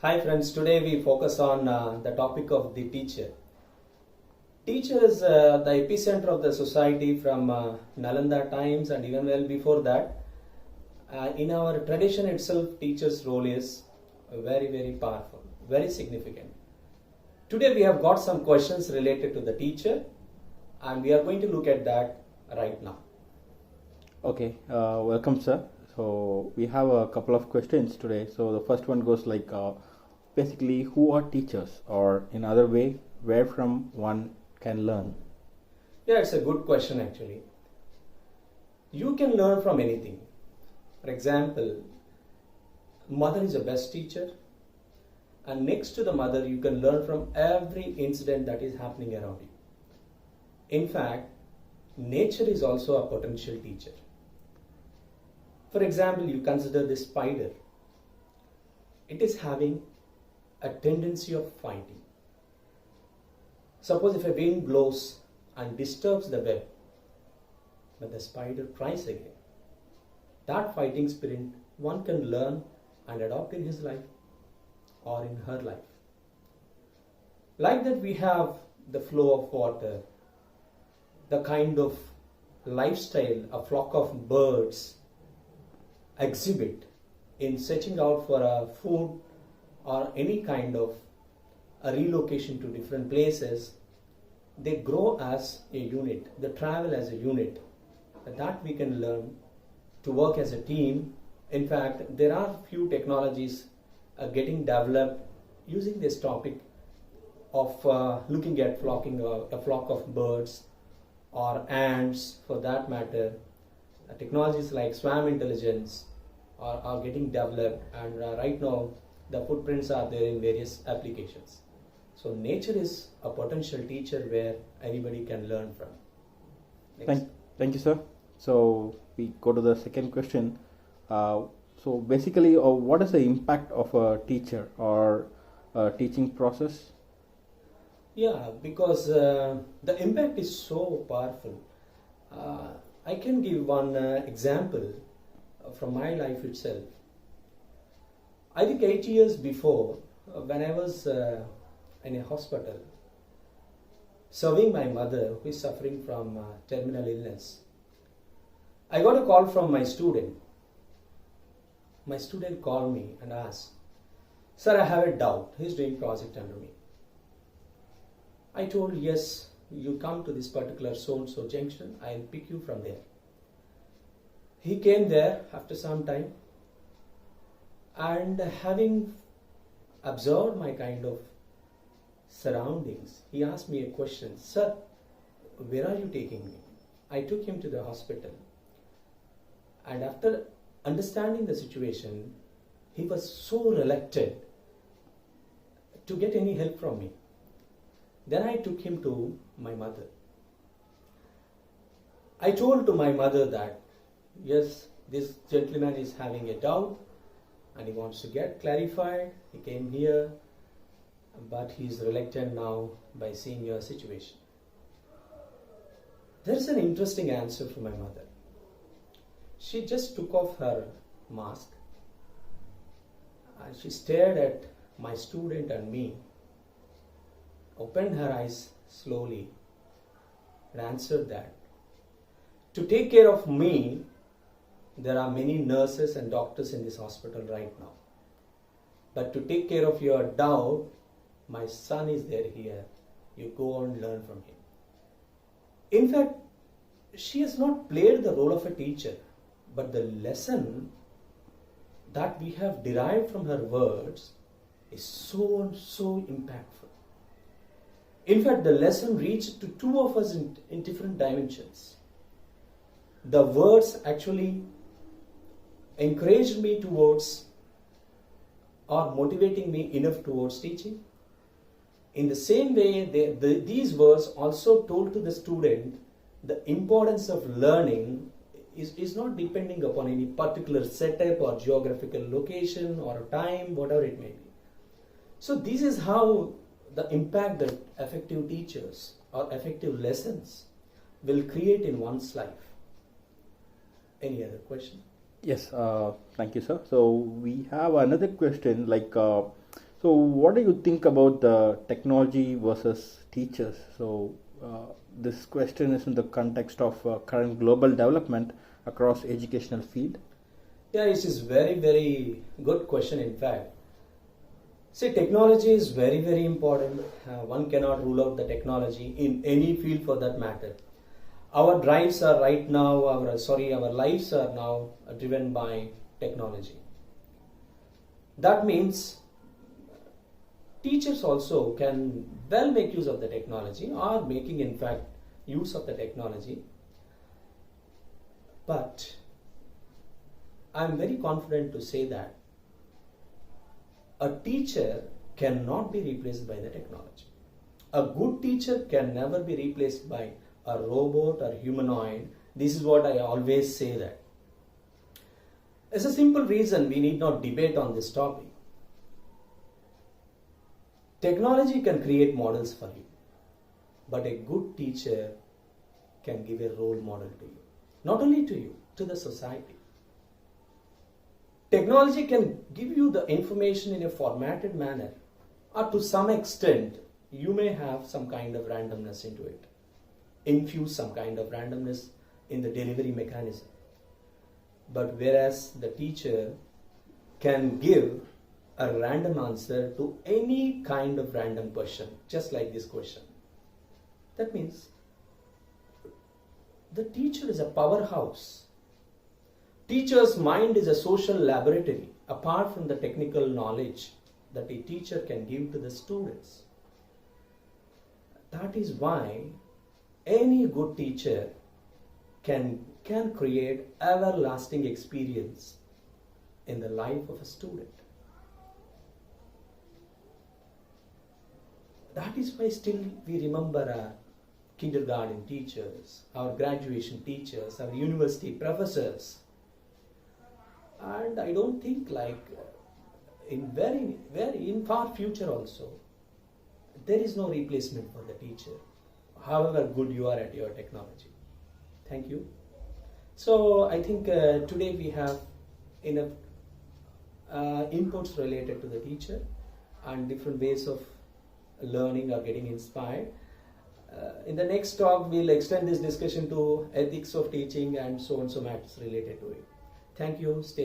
Hi friends, today we focus on the topic of the teacher. Teacher is the epicenter of the society from Nalanda times and even well before that. In our tradition itself, teacher's role is very powerful, very significant. Today we have got some questions related to the teacher and we are going to look at that right now. Okay, welcome, sir. So we have a couple of questions today. So the first one goes like, basically, who are teachers, or in other way, where from one can learn? Yeah, it's a good question actually. You can learn from anything. For example, mother is the best teacher, and next to the mother, you can learn from every incident that is happening around you. In fact, nature is also a potential teacher. For example, you consider this spider. It is having a tendency of fighting. Suppose if a wind blows and disturbs the web, but the spider tries again. That fighting spirit one can learn and adopt in his life or in her life. Like that, we have the flow of water, the kind of lifestyle a flock of birds exhibit in searching out for a food or any kind of a relocation to different places. They grow as a unit, they travel as a unit. That we can learn to work as a team. In fact, there are few technologies getting developed using this topic of looking at flocking a flock of birds or ants for that matter. Technologies like swarm intelligence are getting developed, and right now the footprints are there in various applications. So nature is a potential teacher where anybody can learn from. Thank you, sir. So we go to the second question. So basically, what is the impact of a teacher or a teaching process? Yeah, because the impact is so powerful. I can give one example from my life itself. I think 8 years before, when I was in a hospital, serving my mother who is suffering from terminal illness, I got a call from my student. My student called me and asked, "Sir, I have a doubt. He is doing project under me." I told, "Yes, you come to this particular so-and-so junction, I will pick you from there." He came there after some time, and having observed my kind of surroundings, he asked me a question, "Sir, where are you taking me?" I took him to the hospital, and after understanding the situation, he was so reluctant to get any help from me. Then I took him to my mother. I told to my mother that, yes, this gentleman is having a doubt and he wants to get clarified. He came here, but he is reluctant now by seeing your situation. There is an interesting answer from my mother. She just took off her mask and she stared at my student and me, opened her eyes slowly and answered that, "To take care of me, there are many nurses and doctors in this hospital right now. But to take care of your doubt, my son is there here. You go and learn from him." In fact, she has not played the role of a teacher, but the lesson that we have derived from her words is so impactful. In fact, the lesson reached to two of us in different dimensions. The words actually encouraged me towards or motivating me enough towards teaching. In the same way, these words also told to the student the importance of learning is not depending upon any particular setup or geographical location or time, whatever it may be. So this is how the impact that effective teachers or effective lessons will create in one's life. Any other question? Yes, thank you, sir. So we have another question like, so So, what do you think about the technology versus teachers? So, this question is in the context of current global development across educational field. Yeah, it is very good question. In fact, see, technology is very important. One cannot rule out the technology in any field for that matter. Our drives are right now, our lives are now driven by technology. That means teachers also can well make use of the technology, or making in fact use of the technology. But I am very confident to say that a teacher cannot be replaced by the technology. A good teacher can never be replaced by a robot or humanoid. This is what I always say that. As a simple reason, we need not debate on this topic. Technology can create models for you, but a good teacher can give a role model to you. Not only to you, to the society. Technology can give you the information in a formatted manner, or to some extent, you may have some kind of randomness into it. Infuse some kind of randomness in the delivery mechanism. But whereas the teacher can give a random answer to any kind of random question, just like this question. That means the teacher is a powerhouse. Teacher's mind is a social laboratory, apart from the technical knowledge that a teacher can give to the students. That is why any good teacher can create everlasting experience in the life of a student. That is why still we remember our kindergarten teachers, our graduation teachers, our university professors. And I don't think in far future also, there is no replacement for the teacher, however good you are at your technology. Thank you. So I think today we have enough inputs related to the teacher and different ways of learning or getting inspired. In the next talk, we'll extend this discussion to ethics of teaching and so on, so matters related to it. Thank you. Stay safe.